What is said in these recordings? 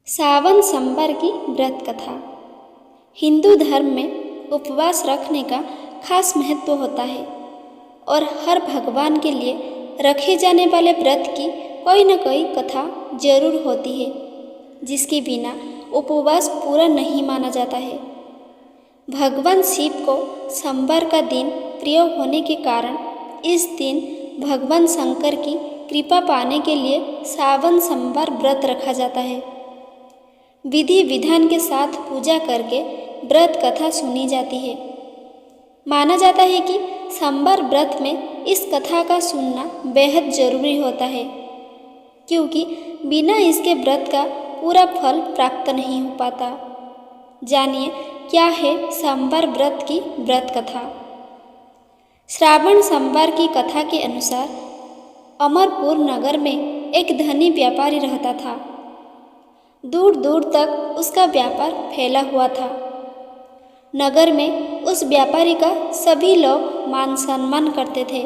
सावन सोमवार की व्रत कथा। हिंदू धर्म में उपवास रखने का खास महत्व होता है और हर भगवान के लिए रखे जाने वाले व्रत की कोई न कोई कथा जरूर होती है, जिसके बिना उपवास पूरा नहीं माना जाता है। भगवान शिव को सोमवार का दिन प्रिय होने के कारण इस दिन भगवान शंकर की कृपा पाने के लिए सावन सोमवार व्रत रखा जाता है। विधि विधान के साथ पूजा करके व्रत कथा सुनी जाती है। माना जाता है कि सोमवार व्रत में इस कथा का सुनना बेहद जरूरी होता है, क्योंकि बिना इसके व्रत का पूरा फल प्राप्त नहीं हो पाता। जानिए क्या है सोमवार व्रत की व्रत कथा। श्रावण सोमवार की कथा के अनुसार अमरपुर नगर में एक धनी व्यापारी रहता था। दूर दूर तक उसका व्यापार फैला हुआ था। नगर में उस व्यापारी का सभी लोग मान सम्मान करते थे।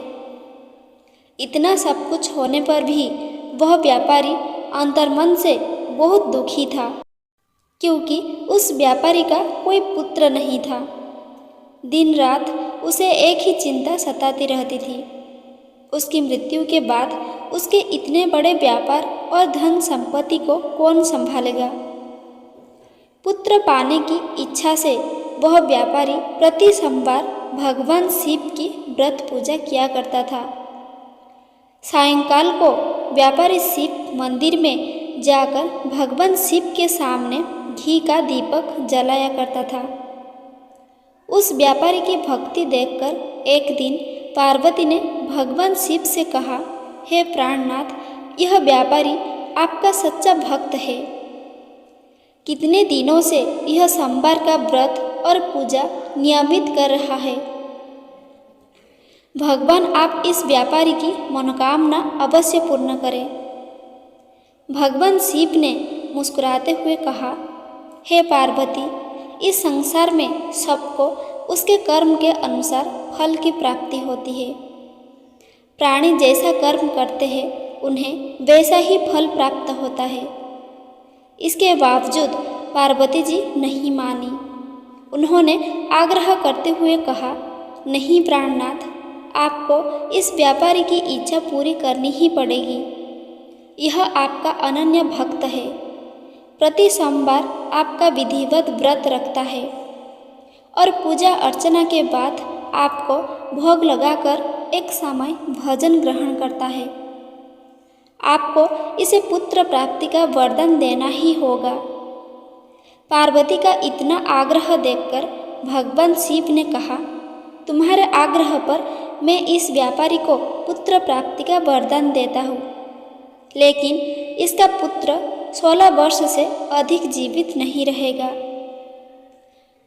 इतना सब कुछ होने पर भी वह व्यापारी अंतर्मन से बहुत दुखी था, क्योंकि उस व्यापारी का कोई पुत्र नहीं था। दिन रात उसे एक ही चिंता सताती रहती थी, उसकी मृत्यु के बाद उसके इतने बड़े व्यापार और धन संपत्ति को कौन संभालेगा। पुत्र पाने की इच्छा से वह व्यापारी प्रति सोमवार भगवान शिव की व्रत पूजा किया करता था। सायंकाल को व्यापारी शिव मंदिर में जाकर भगवान शिव के सामने घी का दीपक जलाया करता था। उस व्यापारी की भक्ति देखकर एक दिन पार्वती ने भगवान शिव से कहा, हे प्राणनाथ, यह व्यापारी आपका सच्चा भक्त है। कितने दिनों से यह सोमवार का व्रत और पूजा नियमित कर रहा है। भगवान आप इस व्यापारी की मनोकामना अवश्य पूर्ण करें। भगवान शिव ने मुस्कुराते हुए कहा, हे पार्वती, इस संसार में सबको उसके कर्म के अनुसार फल की प्राप्ति होती है। प्राणी जैसा कर्म करते हैं उन्हें वैसा ही फल प्राप्त होता है। इसके बावजूद पार्वती जी नहीं मानी। उन्होंने आग्रह करते हुए कहा, नहीं प्राणनाथ, आपको इस व्यापारी की इच्छा पूरी करनी ही पड़ेगी। यह आपका अनन्य भक्त है। प्रति सोमवार आपका विधिवत व्रत रखता है और पूजा अर्चना के बाद आपको भोग लगाकर एक समय भोजन ग्रहण करता है। आपको इसे पुत्र प्राप्ति का वरदान देना ही होगा। पार्वती का इतना आग्रह देखकर भगवान शिव ने कहा, तुम्हारे आग्रह पर मैं इस व्यापारी को पुत्र प्राप्ति का वरदान देता हूँ, लेकिन इसका पुत्र 16 वर्ष से अधिक जीवित नहीं रहेगा।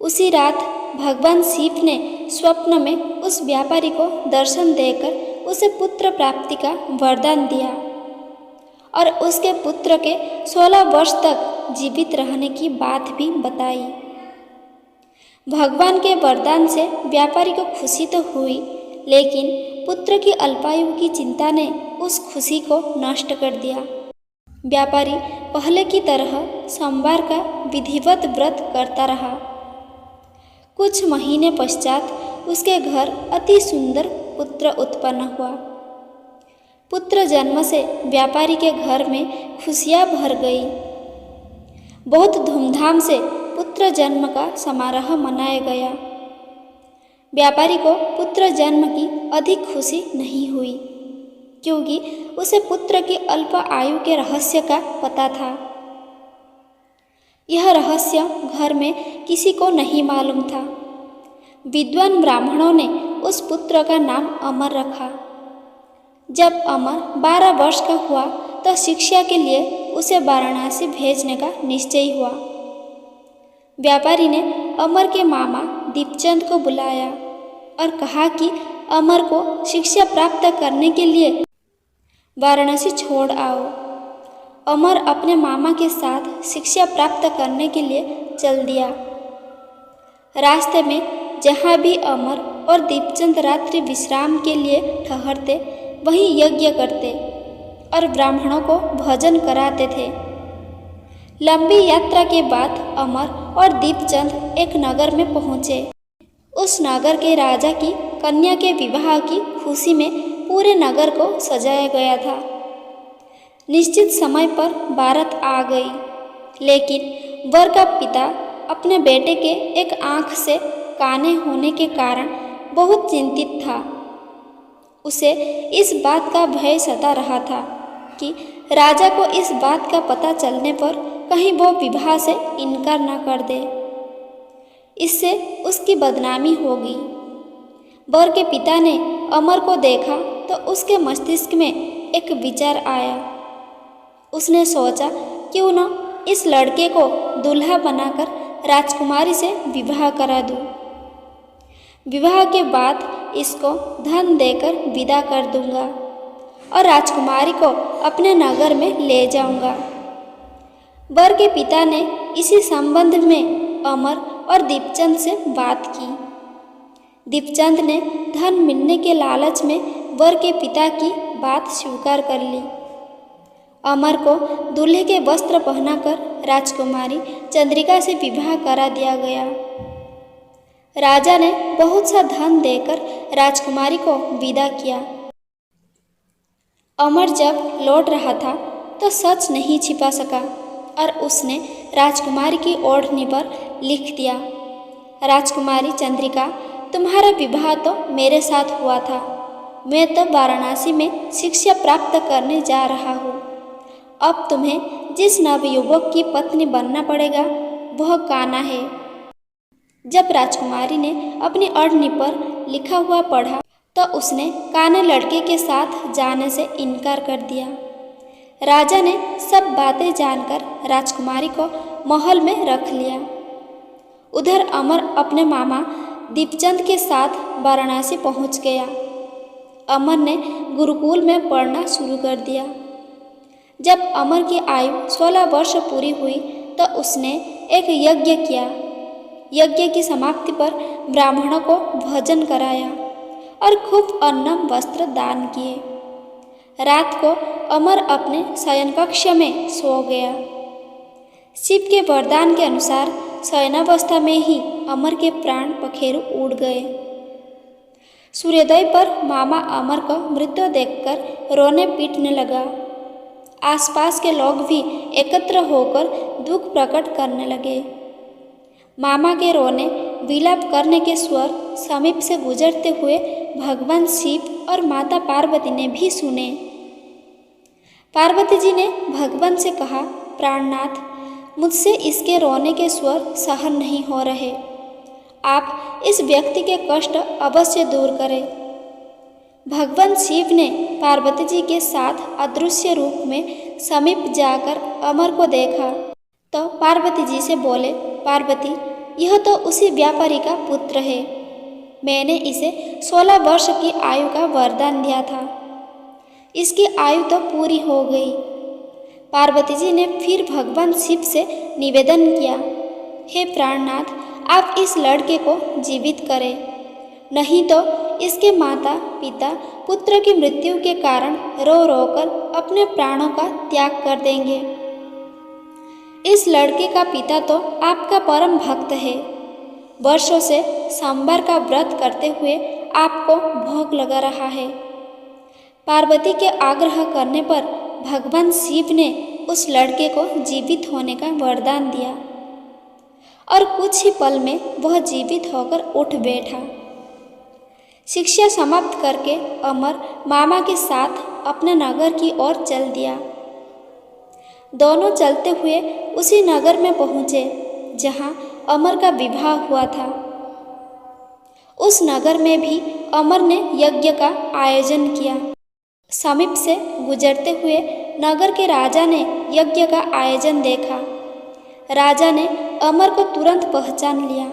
उसी रात भगवान शिव ने स्वप्न में उस व्यापारी को दर्शन देकर उसे पुत्र प्राप्ति का वरदान दिया और उसके पुत्र के 16 वर्ष तक जीवित रहने की बात भी बताई। भगवान के वरदान से व्यापारी को खुशी तो हुई, लेकिन पुत्र की अल्पायु की चिंता ने उस खुशी को नष्ट कर दिया। व्यापारी पहले की तरह सोमवार का विधिवत व्रत करता रहा। कुछ महीने पश्चात उसके घर अति सुंदर पुत्र उत्पन्न हुआ। पुत्र जन्म से व्यापारी के घर में खुशियाँ भर गई। बहुत धूमधाम से पुत्र जन्म का समारोह मनाया गया। व्यापारी को पुत्र जन्म की अधिक खुशी नहीं हुई, क्योंकि उसे पुत्र की अल्प आयु के रहस्य का पता था। यह रहस्य घर में किसी को नहीं मालूम था। विद्वान ब्राह्मणों ने उस पुत्र का नाम अमर रखा। जब अमर 12 वर्ष का हुआ तो शिक्षा के लिए उसे वाराणसी भेजने का निश्चय हुआ। व्यापारी ने अमर के मामा दीपचंद को बुलाया और कहा कि अमर को शिक्षा प्राप्त करने के लिए वाराणसी छोड़ आओ। अमर अपने मामा के साथ शिक्षा प्राप्त करने के लिए चल दिया। रास्ते में जहाँ भी अमर और दीपचंद रात्रि विश्राम के लिए ठहरते, वहीं यज्ञ करते और ब्राह्मणों को भोजन कराते थे। लंबी यात्रा के बाद अमर और दीपचंद एक नगर में पहुँचे। उस नगर के राजा की कन्या के विवाह की खुशी में पूरे नगर को सजाया गया था। निश्चित समय पर बारात आ गई, लेकिन वर का पिता अपने बेटे के एक आंख से काने होने के कारण बहुत चिंतित था। उसे इस बात का भय सता रहा था कि राजा को इस बात का पता चलने पर कहीं वो विवाह से इनकार न कर दे, इससे उसकी बदनामी होगी। वर के पिता ने अमर को देखा तो उसके मस्तिष्क में एक विचार आया। उसने सोचा क्यों न इस लड़के को दूल्हा बनाकर राजकुमारी से विवाह करा दूं। विवाह के बाद इसको धन देकर विदा कर दूंगा और राजकुमारी को अपने नगर में ले जाऊंगा। वर के पिता ने इसी संबंध में अमर और दीपचंद से बात की। दीपचंद ने धन मिलने के लालच में वर के पिता की बात स्वीकार कर ली। अमर को दूल्हे के वस्त्र पहनाकर राजकुमारी चंद्रिका से विवाह करा दिया गया। राजा ने बहुत सा धन देकर राजकुमारी को विदा किया। अमर जब लौट रहा था तो सच नहीं छिपा सका और उसने राजकुमारी की ओढ़नी पर लिख दिया, राजकुमारी चंद्रिका, तुम्हारा विवाह तो मेरे साथ हुआ था। मैं तो वाराणसी में शिक्षा प्राप्त करने जा रहा हूँ। अब तुम्हें जिस नवयुवक की पत्नी बनना पड़ेगा वह कान्हा है। जब राजकुमारी ने अपनी ओढ़नी पर लिखा हुआ पढ़ा तो उसने कान्हा लड़के के साथ जाने से इनकार कर दिया। राजा ने सब बातें जानकर राजकुमारी को महल में रख लिया। उधर अमर अपने मामा दीपचंद के साथ वाराणसी पहुंच गया। अमर ने गुरुकुल में पढ़ना शुरू कर दिया। जब अमर की आयु 16 वर्ष पूरी हुई तो उसने एक यज्ञ किया। यज्ञ की समाप्ति पर ब्राह्मणों को भोजन कराया और खूब अन्न वस्त्र दान किए। रात को अमर अपने शयन कक्ष में सो गया। शिव के वरदान के अनुसार शयनावस्था में ही अमर के प्राण पखेरु उड़ गए। सूर्योदय पर मामा अमर को मृत्यु देखकर रोने पीटने लगा। आसपास के लोग भी एकत्र होकर दुख प्रकट करने लगे। मामा के रोने विलाप करने के स्वर समीप से गुजरते हुए भगवान शिव और माता पार्वती ने भी सुने। पार्वती जी ने भगवान से कहा, प्राणनाथ, मुझसे इसके रोने के स्वर सहन नहीं हो रहे। आप इस व्यक्ति के कष्ट अवश्य दूर करें। भगवान शिव ने पार्वती जी के साथ अदृश्य रूप में समीप जाकर अमर को देखा तो पार्वती जी से बोले, पार्वती, यह तो उसी व्यापारी का पुत्र है। मैंने इसे 16 वर्ष की आयु का वरदान दिया था। इसकी आयु तो पूरी हो गई। पार्वती जी ने फिर भगवान शिव से निवेदन किया, हे प्राणनाथ, आप इस लड़के को जीवित करें, नहीं तो इसके माता पिता पुत्र की मृत्यु के कारण रो रो कर अपने प्राणों का त्याग कर देंगे। इस लड़के का पिता तो आपका परम भक्त है। वर्षों से सोमवार का व्रत करते हुए आपको भोग लगा रहा है। पार्वती के आग्रह करने पर भगवान शिव ने उस लड़के को जीवित होने का वरदान दिया और कुछ ही पल में वह जीवित होकर उठ बैठा। शिक्षा समाप्त करके अमर मामा के साथ अपने नगर की ओर चल दिया। दोनों चलते हुए उसी नगर में पहुँचे जहाँ अमर का विवाह हुआ था। उस नगर में भी अमर ने यज्ञ का आयोजन किया। समीप से गुजरते हुए नगर के राजा ने यज्ञ का आयोजन देखा। राजा ने अमर को तुरंत पहचान लिया।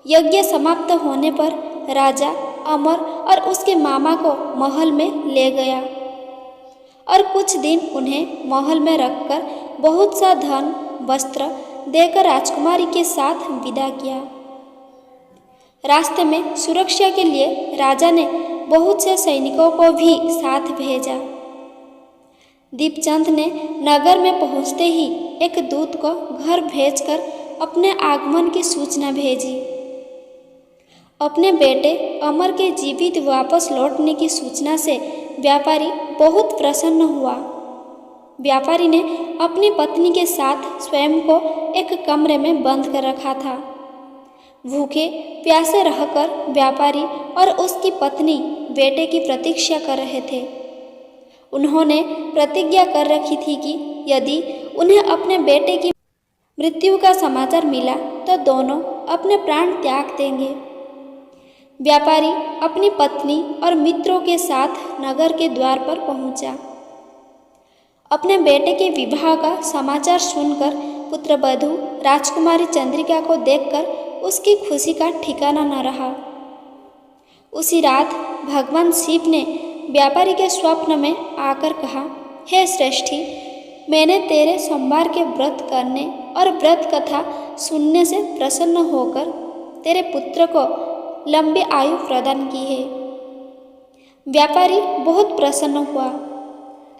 यज्ञ समाप्त होने पर राजा अमर और उसके मामा को महल में ले गया और कुछ दिन उन्हें महल में रखकर बहुत सा धन वस्त्र देकर राजकुमारी के साथ विदा किया। रास्ते में सुरक्षा के लिए राजा ने बहुत से सैनिकों को भी साथ भेजा। दीपचंद ने नगर में पहुंचते ही एक दूत को घर भेजकर अपने आगमन की सूचना भेजी। अपने बेटे अमर के जीवित वापस लौटने की सूचना से व्यापारी बहुत प्रसन्न हुआ। व्यापारी ने अपनी पत्नी के साथ स्वयं को एक कमरे में बंद कर रखा था। भूखे प्यासे रहकर व्यापारी और उसकी पत्नी बेटे की प्रतीक्षा कर रहे थे। उन्होंने प्रतिज्ञा कर रखी थी कि यदि उन्हें अपने बेटे की मृत्यु का समाचार मिला तो दोनों अपने प्राण त्याग देंगे। व्यापारी अपनी पत्नी और मित्रों के साथ नगर के द्वार पर पहुंचा। अपने बेटे के विवाह का समाचार सुनकर पुत्रवधू राजकुमारी चंद्रिका को देखकर उसकी खुशी का ठिकाना न रहा। उसी रात भगवान शिव ने व्यापारी के स्वप्न में आकर कहा, हे श्रेष्ठी, मैंने तेरे सोमवार के व्रत करने और व्रत कथा सुनने से प्रसन्न होकर तेरे पुत्र को लंबी आयु प्रदान की है। व्यापारी बहुत प्रसन्न हुआ।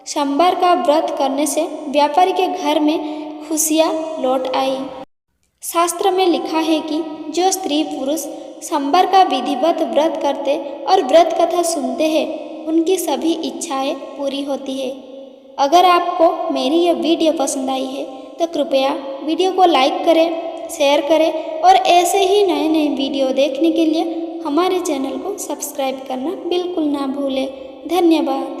सोमवार का व्रत करने से व्यापारी के घर में खुशियाँ लौट आई। शास्त्र में लिखा है कि जो स्त्री पुरुष सोमवार का विधिवत व्रत करते और व्रत कथा सुनते हैं उनकी सभी इच्छाएं पूरी होती है। अगर आपको मेरी यह वीडियो पसंद आई है तो कृपया वीडियो को लाइक करें, शेयर करें और ऐसे ही नए नए वीडियो देखने के लिए हमारे चैनल को सब्सक्राइब करना बिल्कुल ना भूलें। धन्यवाद।